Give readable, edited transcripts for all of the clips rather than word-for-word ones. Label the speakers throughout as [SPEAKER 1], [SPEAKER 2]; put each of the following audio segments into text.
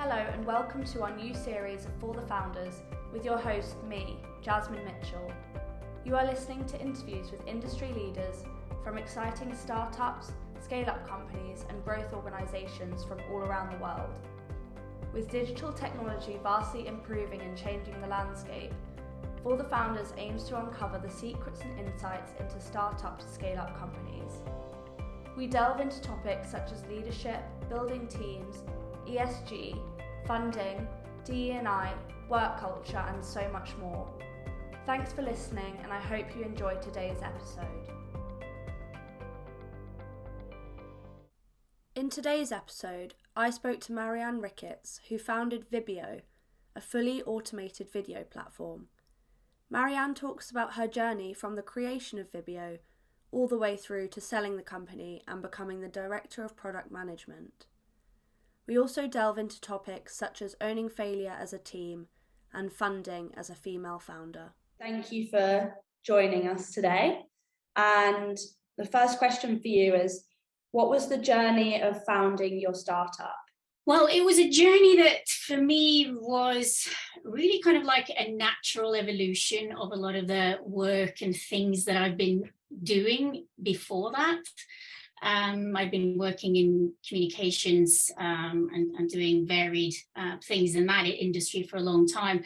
[SPEAKER 1] Hello and welcome to our new series of For the Founders with your host, me, Jasmine Mitchell. You are listening to interviews with industry leaders from exciting startups, scale-up companies and growth organisations from all around the world. With digital technology vastly improving and changing the landscape, For the Founders aims to uncover the secrets and insights into startup to scale-up companies. We delve into topics such as leadership, building teams, ESG, funding, DE&I, work culture and so much more. Thanks for listening and I hope you enjoyed today's episode. In today's episode, I spoke to Marianne Ricketts, who founded Vibbio, a fully automated video platform. Marianne talks about her journey from the creation of Vibbio all the way through to selling the company and becoming the Director of Product Management. We also delve into topics such as owning failure as a team and funding as a female founder. Thank you for joining us today. And the first question for you is, what was the journey of founding your startup?
[SPEAKER 2] Well, it was a journey that for me was really kind of like a natural evolution of a lot of the work and things that I've been doing before that. I've been working in communications and doing varied things in that industry for a long time,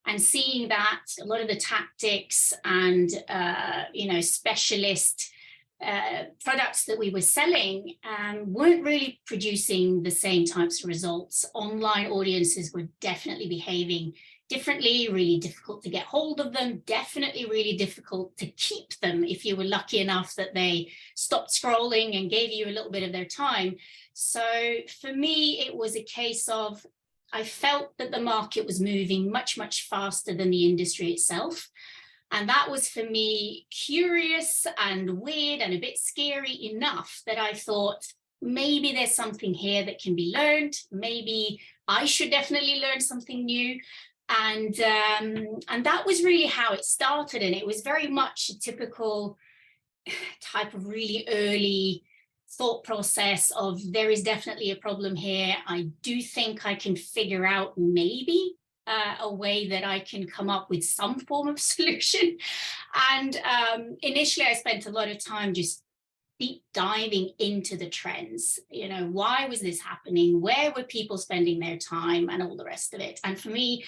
[SPEAKER 2] and seeing that a lot of the tactics and specialist products that we were selling weren't really producing the same types of results. Online audiences were definitely behaving differently, really difficult to get hold of them, definitely really difficult to keep them if you were lucky enough that they stopped scrolling and gave you a little bit of their time. So for me, it was a case of, I felt that the market was moving much, much faster than the industry itself. And that was for me curious and weird and a bit scary enough that I thought, maybe there's something here that can be learned. Maybe I should definitely learn something new. And that was really how it started. And it was very much a typical type of really early thought process of, there is definitely a problem here. I do think I can figure out maybe a way that I can come up with some form of solution. And initially I spent a lot of time just deep diving into the trends. Why was this happening? Where were people spending their time and all the rest of it? And for me,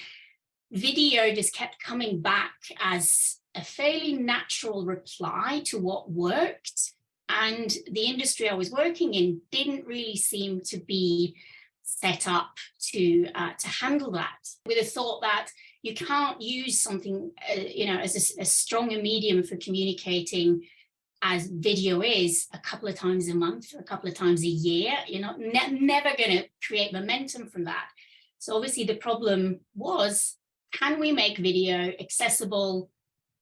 [SPEAKER 2] video just kept coming back as a fairly natural reply to what worked. And the industry I was working in didn't really seem to be set up to handle that, with a thought that you can't use something as a strong a medium for communicating as video is a couple of times a month or a couple of times a year. You're not never going to create momentum from that. So obviously the problem was, can we make video accessible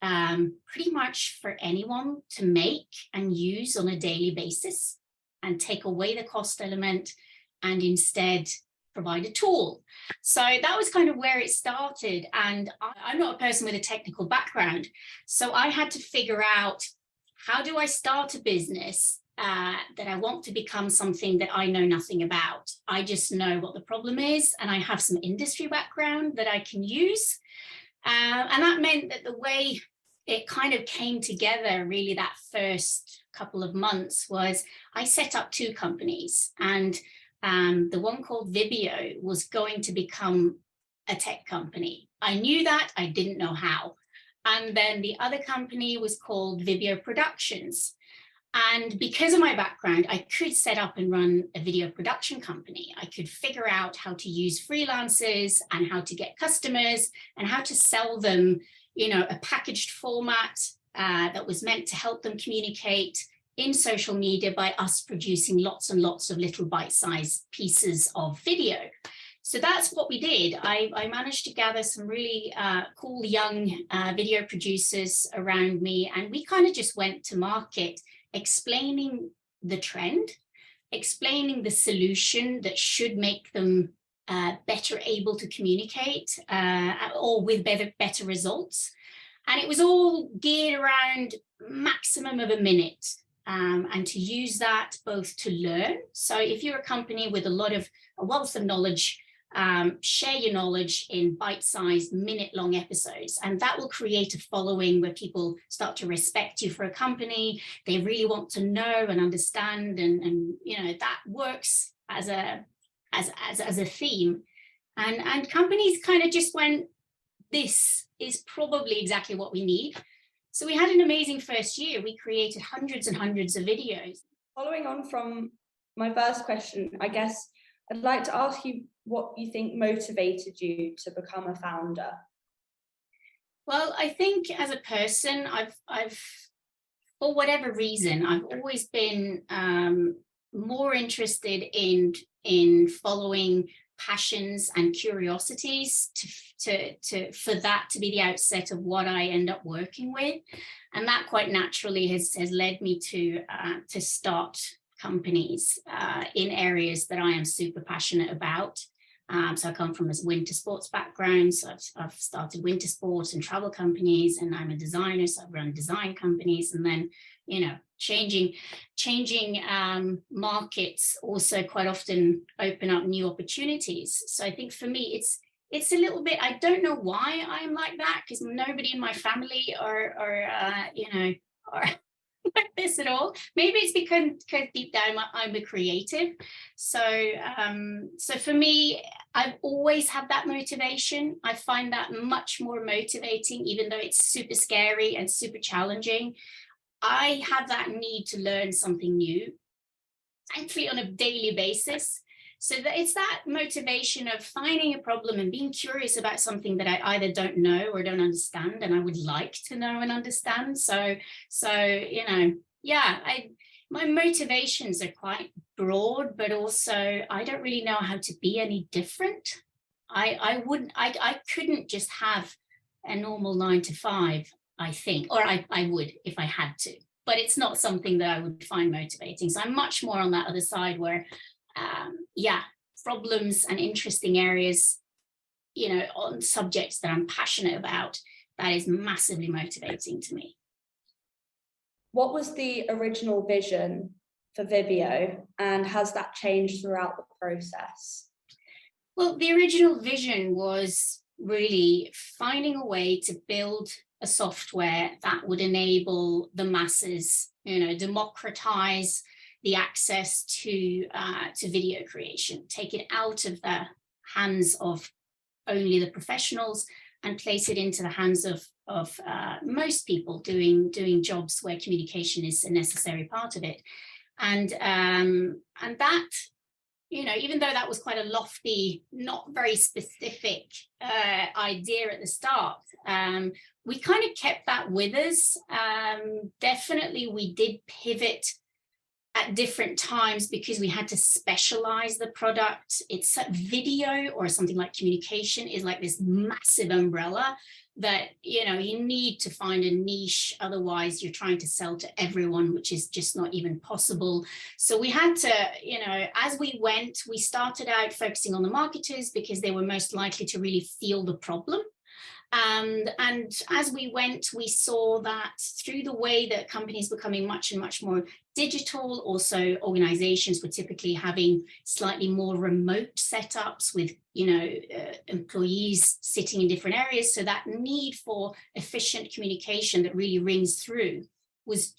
[SPEAKER 2] pretty much for anyone to make and use on a daily basis, and take away the cost element and instead provide a tool? So that was kind of where it started. And I'm not a person with a technical background, so I had to figure out, how do I start a business that I want to become something that I know nothing about? I just know what the problem is, and I have some industry background that I can use. And that meant that the way it kind of came together really that first couple of months was, I set up two companies, and the one called Vibbio was going to become a tech company. I knew that, I didn't know how. And then the other company was called Vibbio Productions. And because of my background, I could set up and run a video production company. I could figure out how to use freelancers and how to get customers and how to sell them, a packaged format that was meant to help them communicate in social media by us producing lots and lots of little bite-sized pieces of video. So that's what we did. I managed to gather some really cool young video producers around me, and we kind of just went to market explaining the trend, explaining the solution that should make them better able to communicate or with better results. And it was all geared around maximum of a minute. And to use that both to learn. So if you're a company with a wealth of knowledge share your knowledge in bite-sized, minute-long episodes, and that will create a following where people start to respect you for a company. They really want to know and understand, and you know, that works as a theme. And companies kind of just went, this is probably exactly what we need. So we had an amazing first year. We created hundreds and hundreds of videos.
[SPEAKER 3] Following on from my first question, I guess I'd like to ask you what you think motivated you to become a founder.
[SPEAKER 2] Well, I think as a person, I've for whatever reason, I've always been more interested in following passions and curiosities for that to be the outset of what I end up working with, and that quite naturally has led me to start companies in areas that I am super passionate about. So I come from a winter sports background, so I've started winter sports and travel companies, and I'm a designer, so I've run design companies, and then, you know, changing markets also quite often open up new opportunities. So I think for me, it's a little bit, I don't know why I'm like that, because nobody in my family are like this at all. Maybe it's because deep down I'm a creative. So for me, I've always had that motivation. I find that much more motivating, even though it's super scary and super challenging. I have that need to learn something new, thankfully on a daily basis. So that it's that motivation of finding a problem and being curious about something that I either don't know or don't understand, and I would like to know and understand. So you know, yeah, my motivations are quite broad, but also I don't really know how to be any different. I couldn't just have a normal 9 to 5, I think, or I would if I had to, but it's not something that I would find motivating. So I'm much more on that other side where, problems and interesting areas, you know, on subjects that I'm passionate about, that is massively motivating to me.
[SPEAKER 3] What was the original vision for Vibbio, and has that changed throughout the process?
[SPEAKER 2] Well, the original vision was really finding a way to build a software that would enable the masses, you know, democratize the access to video creation, take it out of the hands of only the professionals and place it into the hands of most people doing jobs where communication is a necessary part of it. And that, you know, even though that was quite a lofty, not very specific idea at the start, we kind of kept that with us. Definitely, we did pivot at different times because we had to specialize the product. It's video or something like communication is like this massive umbrella that, you know, you need to find a niche. Otherwise, you're trying to sell to everyone, which is just not even possible. So we had to, you know, as we went, we started out focusing on the marketers because they were most likely to really feel the problem. And as we went, we saw that through the way that companies were becoming much and much more digital, also organizations were typically having slightly more remote setups with, you know, employees sitting in different areas. So that need for efficient communication that really rings through was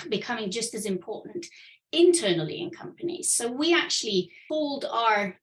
[SPEAKER 2] becoming just as important internally in companies. So we actually pulled our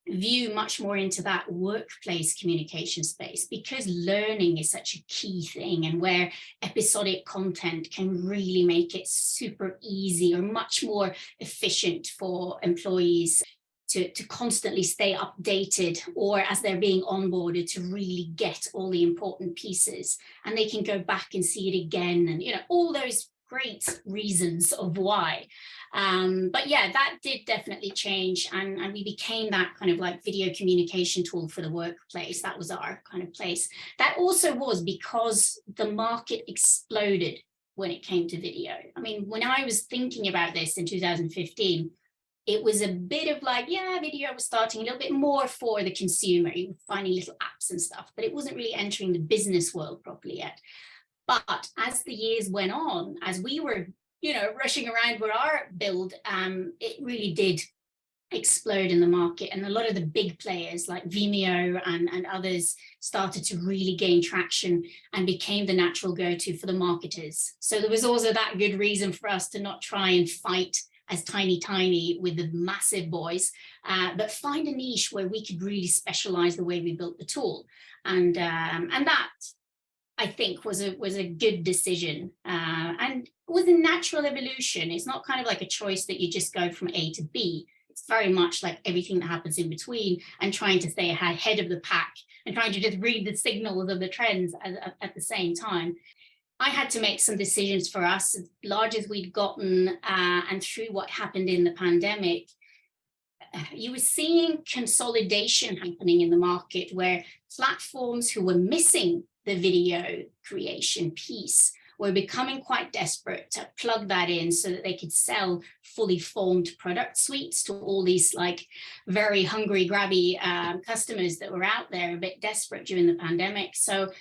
[SPEAKER 2] view much more into that workplace communication space, because learning is such a key thing, and where episodic content can really make it super easy or much more efficient for employees to constantly stay updated, or as they're being onboarded to really get all the important pieces, and they can go back and see it again, and, you know, all those great reasons of why. But yeah, that did definitely change, and we became that kind of like video communication tool for the workplace. That was our kind of place. That also was because the market exploded when it came to video. I mean, when I was thinking about this in 2015, it was a bit of like, yeah, video was starting a little bit more for the consumer, finding little apps and stuff, but it wasn't really entering the business world properly yet. But as the years went on, as we were, you know, rushing around with our build, it really did explode in the market, and a lot of the big players like Vimeo and others started to really gain traction and became the natural go-to for the marketers. So there was also that good reason for us to not try and fight as tiny with the massive boys, but find a niche where we could really specialize the way we built the tool. And that, I think, was a good decision, and was a natural evolution. It's not kind of like a choice that you just go from A to B. It's very much like everything that happens in between, and trying to stay ahead of the pack and trying to just read the signals of the trends at the same time. I had to make some decisions for us, as large as we'd gotten, and through what happened in the pandemic, you were seeing consolidation happening in the market, where platforms who were missing the video creation piece were becoming quite desperate to plug that in so that they could sell fully formed product suites to all these like very hungry, grabby customers that were out there, a bit desperate during the pandemic. So,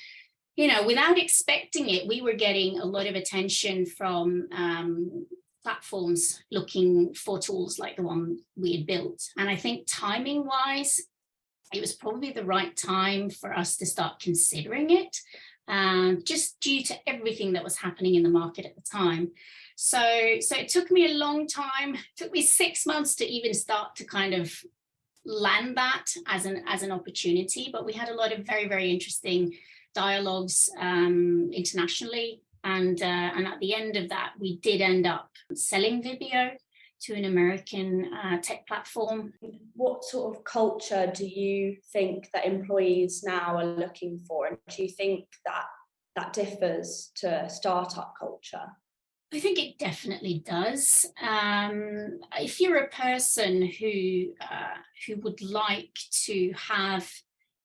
[SPEAKER 2] you know, without expecting it, we were getting a lot of attention from platforms looking for tools like the one we had built. And I think timing wise, it was probably the right time for us to start considering it, just due to everything that was happening in the market at the time. So it took me a long time. It took me 6 months to even start to kind of land that as an opportunity. But we had a lot of very, very interesting dialogues internationally. And at the end of that, we did end up selling Vibbio to an American tech platform.
[SPEAKER 3] What sort of culture do you think that employees now are looking for? And do you think that differs to startup culture?
[SPEAKER 2] I think it definitely does. If you're a person who would like to have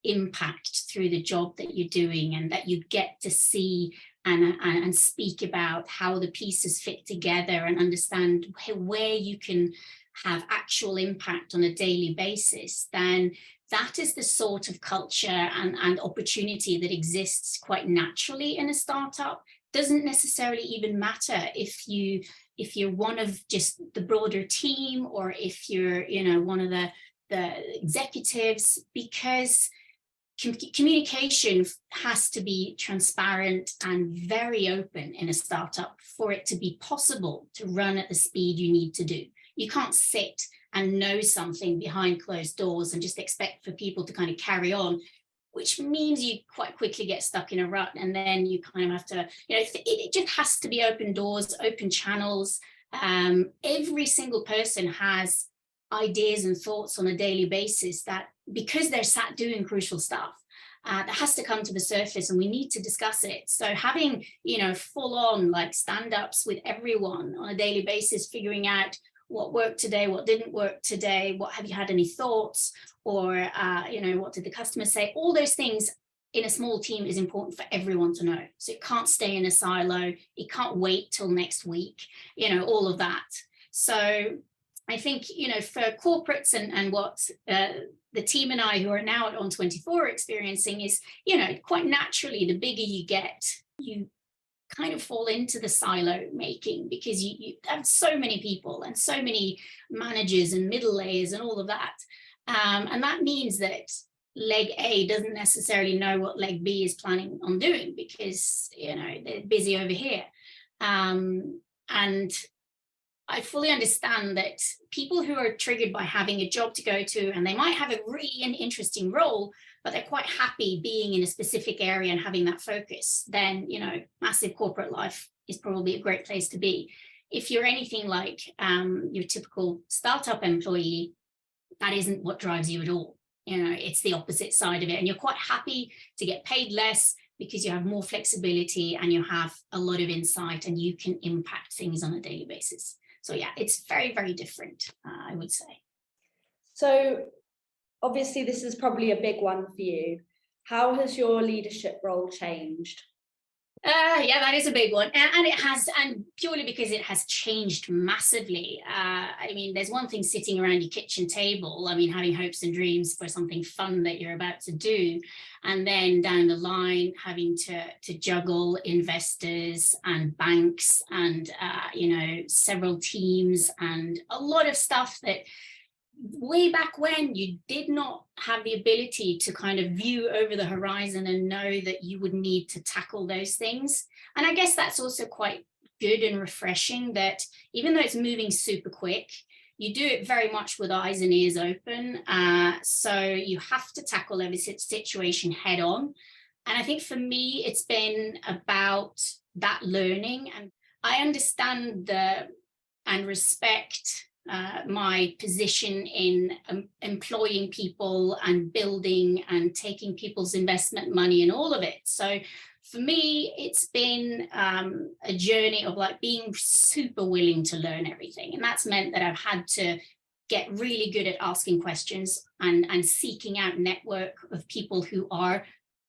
[SPEAKER 2] impact through the job that you're doing, and that you get to see and speak about how the pieces fit together and understand where you can have actual impact on a daily basis, then that is the sort of culture and opportunity that exists quite naturally in a startup. Doesn't necessarily even matter if you're one of just the broader team, or if you're, you know, one of the executives, because communication has to be transparent and very open in a startup for it to be possible to run at the speed you need to do. You can't sit and know something behind closed doors and just expect for people to kind of carry on, which means you quite quickly get stuck in a rut. And then you kind of have to, you know, it just has to be open doors, open channels. Every single person has ideas and thoughts on a daily basis that, because they're sat doing crucial stuff, that has to come to the surface, and we need to discuss it. So having, you know, full on like stand-ups with everyone on a daily basis, figuring out what worked today, what didn't work today, what have you had any thoughts, or you know, what did the customer say? All those things in a small team is important for everyone to know. So it can't stay in a silo. It can't wait till next week, you know, all of that. So I think, you know, for corporates and what the team and I, who are now at On24, are experiencing is, you know, quite naturally, the bigger you get, you kind of fall into the silo making, because you have so many people and so many managers and middle layers and all of that. And that means that leg A doesn't necessarily know what leg B is planning on doing, because, you know, they're busy over here. And I fully understand that people who are triggered by having a job to go to, and they might have a really interesting role, but they're quite happy being in a specific area and having that focus, then, you know, massive corporate life is probably a great place to be. If you're anything like your typical startup employee, that isn't what drives you at all. You know, it's the opposite side of it. And you're quite happy to get paid less because you have more flexibility and you have a lot of insight and you can impact things on a daily basis. So yeah, it's very, very different, I would say.
[SPEAKER 3] So obviously this is probably a big one for you. How has your leadership role changed?
[SPEAKER 2] Yeah, that is a big one. And it has, and purely because it has changed massively. I mean, there's one thing sitting around your kitchen table, I mean, having hopes and dreams for something fun that you're about to do. And then down the line, having to juggle investors and banks and, you know, several teams and a lot of stuff that way back when, you did not have the ability to kind of view over the horizon and know that you would need to tackle those things. And I guess that's also quite good and refreshing, that even though it's moving super quick, you do it very much with eyes and ears open. So you have to tackle every situation head on. And I think for me, it's been about that learning. And I understand and respect my position in employing people and building and taking people's investment money and all of it. So for me, it's been a journey of like being super willing to learn everything. And that's meant that I've had to get really good at asking questions and seeking out network of people who are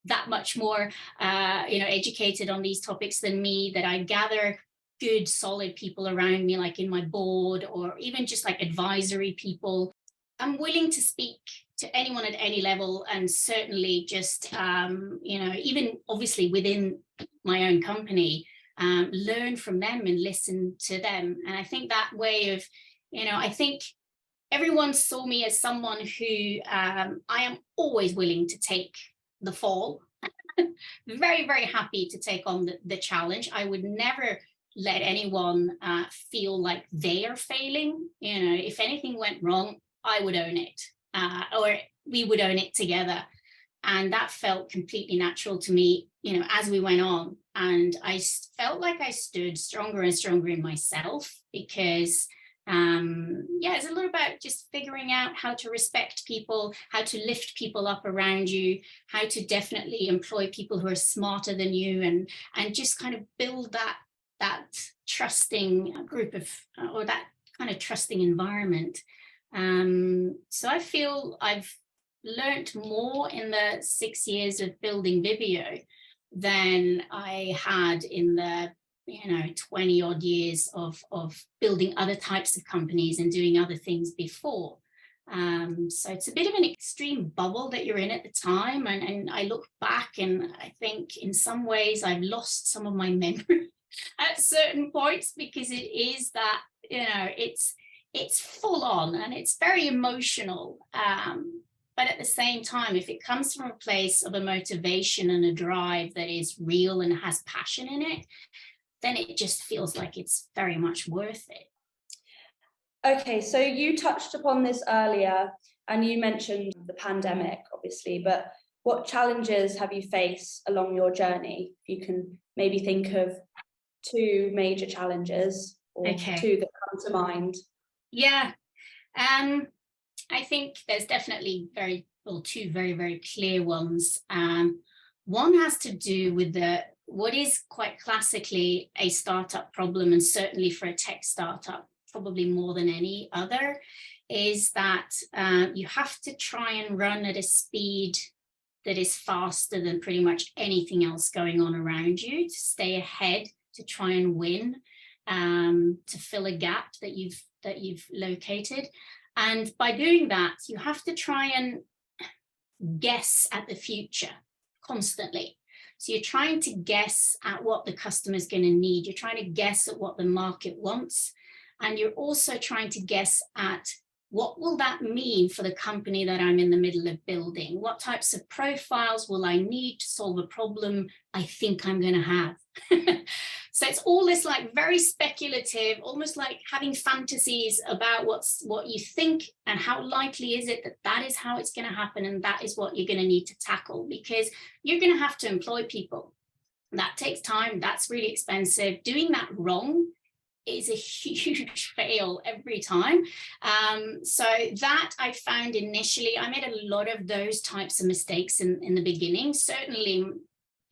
[SPEAKER 2] that much more educated on these topics than me, that I gather good, solid people around me, like in my board or even just like advisory people. I'm willing to speak to anyone at any level, and certainly just, even obviously within my own company, learn from them and listen to them. And I think that way of, I think everyone saw me as someone who I am always willing to take the fall. Very, very happy to take on the challenge. I would never let anyone feel like they are failing. If anything went wrong, I would own it, or we would own it together. And that felt completely natural to me, as we went on. And I felt like I stood stronger and stronger in myself, because it's a little about just figuring out how to respect people, how to lift people up around you, how to definitely employ people who are smarter than you, and just kind of build that trusting group of, or that kind of trusting environment. So I feel I've learnt more in the 6 years of building Vibbio than I had in the 20 odd years of building other types of companies and doing other things before. So it's a bit of an extreme bubble that you're in at the time. And I look back and I think in some ways I've lost some of my memory at certain points, because it is that, it's full on and it's very emotional. But at the same time, if it comes from a place of a motivation and a drive that is real and has passion in it, then it just feels like it's very much worth it.
[SPEAKER 3] Okay, so you touched upon this earlier and you mentioned the pandemic, obviously, but what challenges have you faced along your journey? If you can maybe think of two major challenges, or two that come to mind.
[SPEAKER 2] Yeah, I think there's definitely two very, very clear ones. One has to do with what is quite classically a startup problem, and certainly for a tech startup, probably more than any other, is that you have to try and run at a speed that is faster than pretty much anything else going on around you, to stay ahead, to try and win, to fill a gap that you've located. And by doing that, you have to try and guess at the future constantly. So you're trying to guess at what the customer is going to need. You're trying to guess at what the market wants. And you're also trying to guess at what will that mean for the company that I'm in the middle of building? What types of profiles will I need to solve a problem I think I'm going to have? So it's all this like very speculative, almost like having fantasies about what you think and how likely is it that is how it's going to happen, and that is what you're going to need to tackle, because you're going to have to employ people. That takes time. That's really expensive. Doing that wrong is a huge fail every time. So that I found initially, I made a lot of those types of mistakes in the beginning, certainly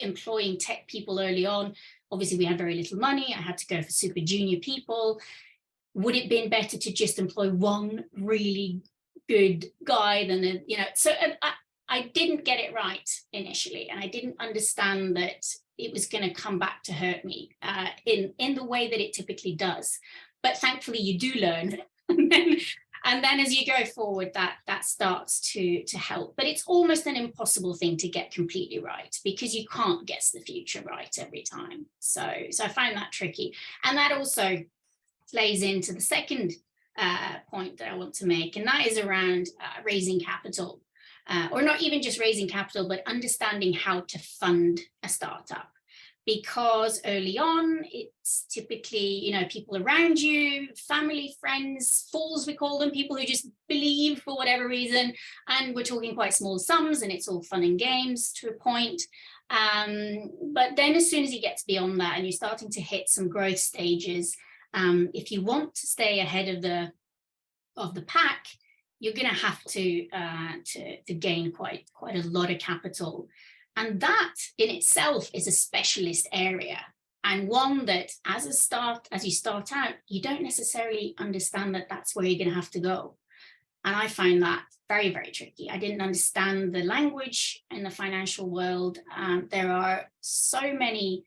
[SPEAKER 2] employing tech people early on. Obviously, we had very little money. I had to go for super junior people. Would it have been better to just employ one really good guy than so I didn't get it right initially, and I didn't understand that it was going to come back to hurt me in the way that it typically does. But thankfully, you do learn. And then as you go forward, that starts to help. But it's almost an impossible thing to get completely right, because you can't guess the future right every time. So I find that tricky. And that also plays into the second point that I want to make, and that is around raising capital, or not even just raising capital, but understanding how to fund a startup. Because early on, it's typically, people around you, family, friends, fools, we call them, people who just believe for whatever reason. And we're talking quite small sums, and it's all fun and games to a point. But then as soon as you get beyond that and you're starting to hit some growth stages, if you want to stay ahead of the pack, you're going to have to gain quite a lot of capital. And that in itself is a specialist area, and one that as you start out, you don't necessarily understand that that's where you're going to have to go. And I find that very, very tricky. I didn't understand the language in the financial world. There are so many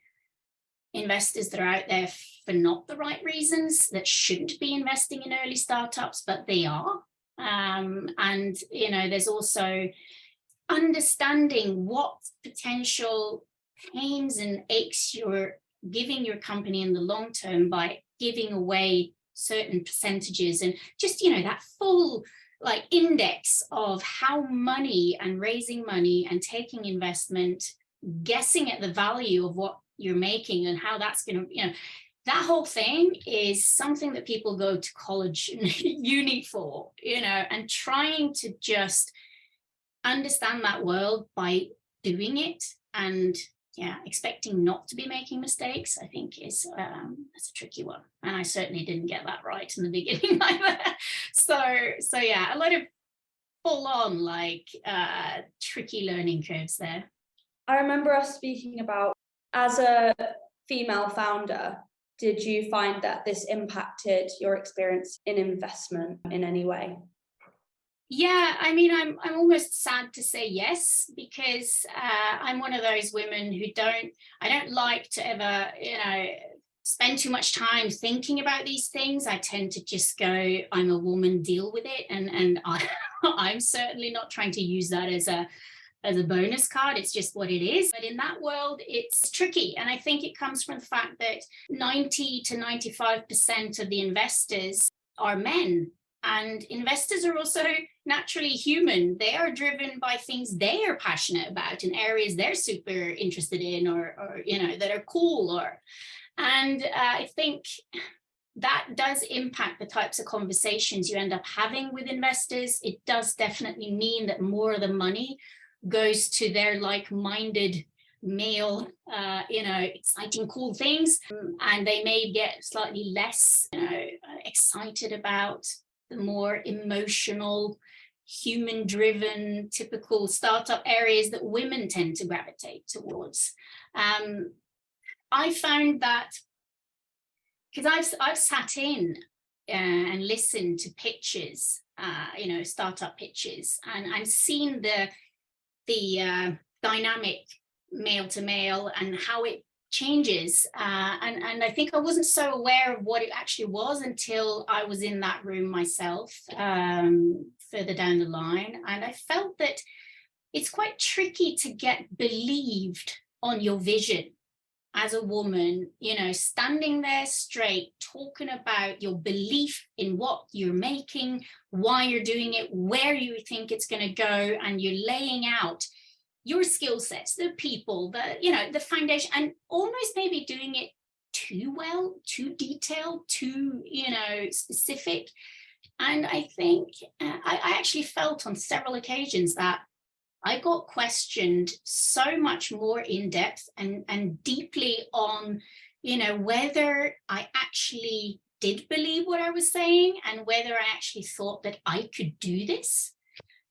[SPEAKER 2] investors that are out there for not the right reasons, that shouldn't be investing in early startups, but they are. And there's also understanding what potential pains and aches you're giving your company in the long term by giving away certain percentages, and just that full index of how money and raising money and taking investment, guessing at the value of what you're making and how that's going to, that whole thing is something that people go to college and uni for, and trying to just understand that world by doing it, and expecting not to be making mistakes, I think is that's a tricky one. And I certainly didn't get that right in the beginning either. So a lot of full on tricky learning curves there.
[SPEAKER 3] I remember us speaking about, as a female founder, did you find that this impacted your experience in investment in any way?
[SPEAKER 2] Yeah, I mean, I'm almost sad to say yes, because I'm one of those women who I don't like to ever, spend too much time thinking about these things. I tend to just go, I'm a woman, deal with it. And I'm certainly not trying to use that as a bonus card. It's just what it is. But in that world, it's tricky. And I think it comes from the fact that 90 to 95% of the investors are men. And investors are also naturally human. They are driven by things they are passionate about in areas they're super interested in, or that are cool. And I think that does impact the types of conversations you end up having with investors. It does definitely mean that more of the money goes to their like-minded male, exciting, cool things, and they may get slightly less, excited about the more emotional, human-driven, typical startup areas that women tend to gravitate towards. I found that because I've sat in and listened to pitches, startup pitches, and seen the dynamic male to male and how it changes. And I think I wasn't so aware of what it actually was until I was in that room myself, further down the line. And I felt that it's quite tricky to get believed on your vision as a woman, standing there straight, talking about your belief in what you're making, why you're doing it, where you think it's going to go, and you're laying out your skill sets, the people, the foundation, and almost maybe doing it too well, too detailed, too, specific. And I think I actually felt on several occasions that I got questioned so much more in depth and deeply on, whether I actually did believe what I was saying and whether I actually thought that I could do this.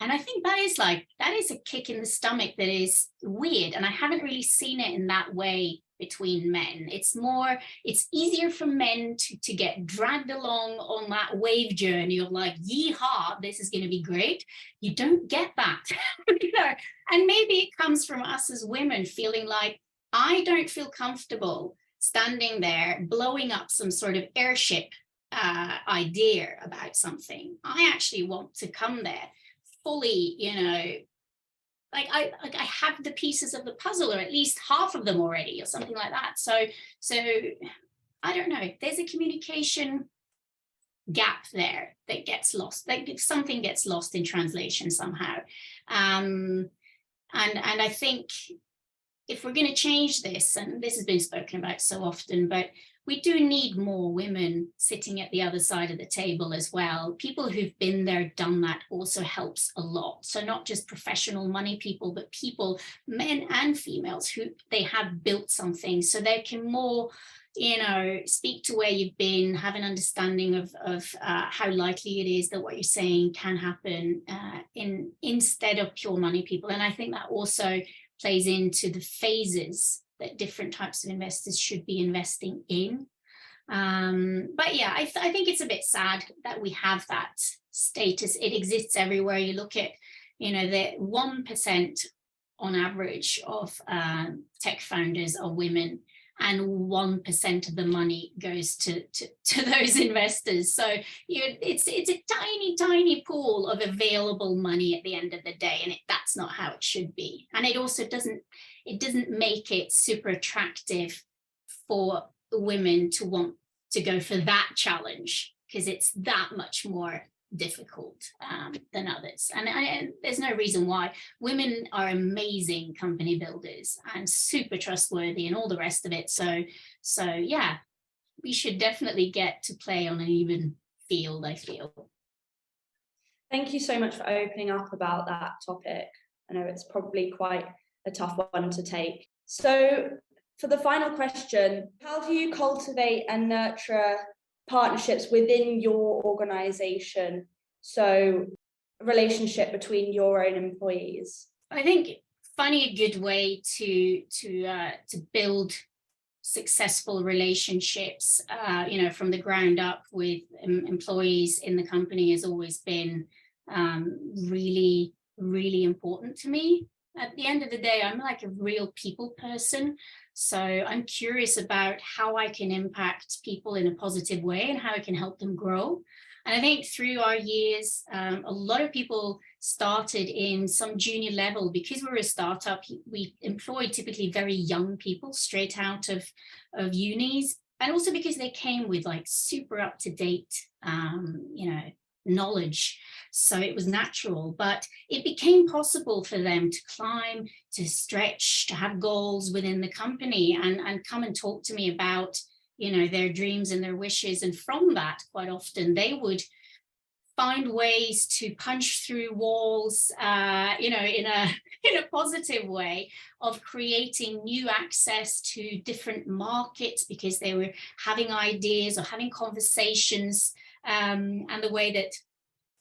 [SPEAKER 2] And I think that is a kick in the stomach that is weird. And I haven't really seen it in that way between men. It's easier for men to get dragged along on that wave journey of like, yeehaw, this is going to be great. You don't get that. And maybe it comes from us as women feeling like, I don't feel comfortable standing there blowing up some sort of airship idea about something. I actually want to come there fully, I have the pieces of the puzzle, or at least half of them already, or something like that. So I don't know. There's a communication gap there that gets lost, like something gets lost in translation somehow. And I think if we're going to change this, and this has been spoken about so often, but we do need more women sitting at the other side of the table as well. People who've been there, done that also helps a lot. So not just professional money people, but people, men and females, who they have built something so they can more, speak to where you've been, have an understanding of how likely it is that what you're saying can happen instead of pure money people. And I think that also plays into the phases that different types of investors should be investing in. But yeah, I think it's a bit sad that we have that status. It exists everywhere. You look at, the 1% on average of tech founders are women, and 1% of the money goes to those investors. So it's a tiny pool of available money at the end of the day, and that's not how it should be. And it also doesn't make it super attractive for women to want to go for that challenge, because it's that much more difficult than others. And there's no reason why. Women are amazing company builders and super trustworthy and all the rest of it. So yeah, we should definitely get to play on an even field, I feel.
[SPEAKER 3] Thank you so much for opening up about that topic. I know it's probably quite a tough one to take. So for the final question, how do you cultivate and nurture partnerships within your organization? So a relationship between your own employees.
[SPEAKER 2] I think finding a good way to build successful relationships, from the ground up with employees in the company has always been really, really important to me. At the end of the day, I'm like a real people person. So I'm curious about how I can impact people in a positive way and how I can help them grow. And I think through our years, a lot of people started in some junior level. Because we're a startup, we employed typically very young people straight out of unis. And also because they came with like super up to date, knowledge. So it was natural, but it became possible for them to climb, to stretch, to have goals within the company and come and talk to me about, their dreams and their wishes. And from that, quite often they would find ways to punch through walls, in a positive way of creating new access to different markets because they were having ideas or having conversations. And the way that,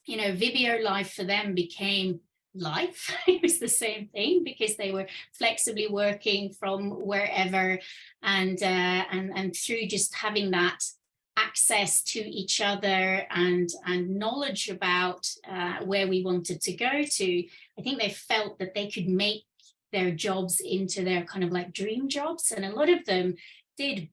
[SPEAKER 2] Vibbio life for them became life. It was the same thing because they were flexibly working from wherever, and through just having that access to each other and knowledge about where we wanted to go to, I think they felt that they could make their jobs into their kind of like dream jobs. And a lot of them did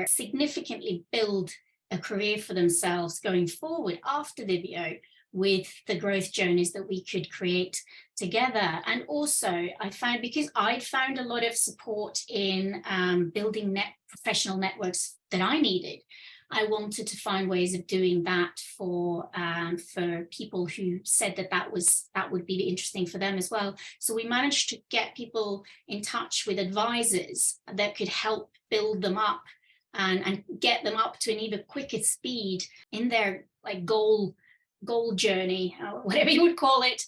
[SPEAKER 2] significantly build a career for themselves going forward after Vibbio, with the growth journeys that we could create together. And also I found, because I'd found a lot of support in building professional networks that I needed, I wanted to find ways of doing that for people who said that would be interesting for them as well. So we managed to get people in touch with advisors that could help build them up and get them up to an even quicker speed in their like goal journey, or whatever you would call it.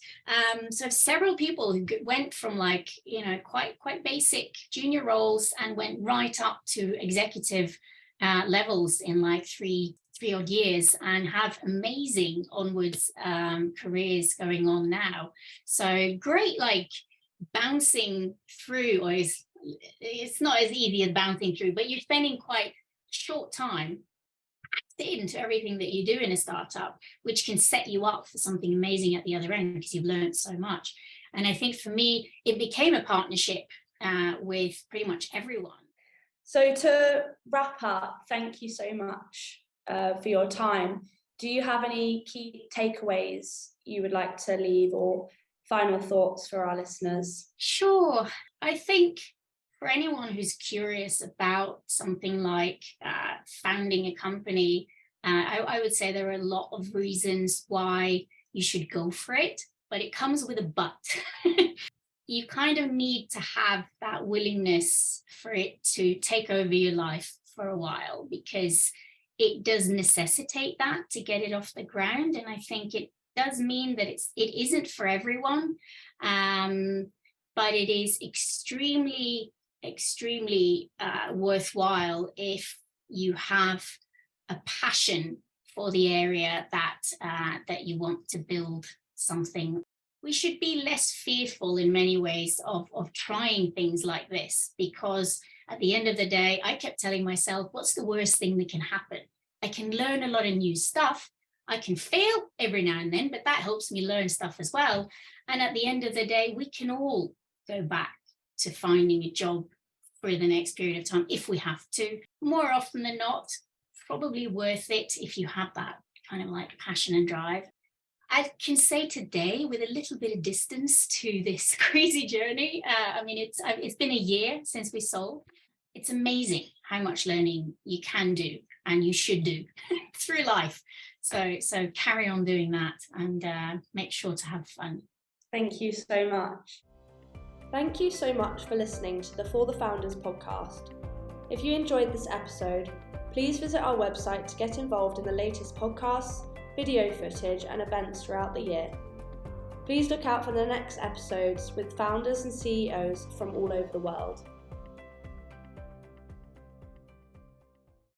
[SPEAKER 2] So several people who went from like, quite basic junior roles and went right up to executive levels in like three odd years and have amazing onwards careers going on now. So great, like bouncing through, or it's not as easy as bouncing through, but you're spending quite short time into everything that you do in a startup, which can set you up for something amazing at the other end because you've learned so much. And I think for me, it became a partnership with pretty much everyone.
[SPEAKER 3] So to wrap up, thank you so much for your time. Do you have any key takeaways you would like to leave, or final thoughts for our listeners?
[SPEAKER 2] Sure. I think for anyone who's curious about something like founding a company, I would say there are a lot of reasons why you should go for it, but it comes with a but. You kind of need to have that willingness for it to take over your life for a while, because it does necessitate that to get it off the ground. And I think it does mean that it isn't for everyone, but it is extremely worthwhile if you have a passion for the area that you want to build something. We should be less fearful in many ways of trying things like this, because at the end of the day, I kept telling myself, what's the worst thing that can happen? I can learn a lot of new stuff. I can fail every now and then, but that helps me learn stuff as well. And at the end of the day, we can all go back to finding a job for the next period of time if we have to. More often than not, probably worth it if you have that kind of like passion and drive. I can say today, with a little bit of distance to this crazy journey, it's been a year since we sold. It's amazing how much learning you can do and you should do through life. So carry on doing that and make sure to have fun.
[SPEAKER 3] Thank you so much. Thank you so much for listening to the For the Founders podcast. If you enjoyed this episode, please visit our website to get involved in the latest podcasts, video footage and events throughout the year. Please look out for the next episodes with founders and CEOs from all over the world.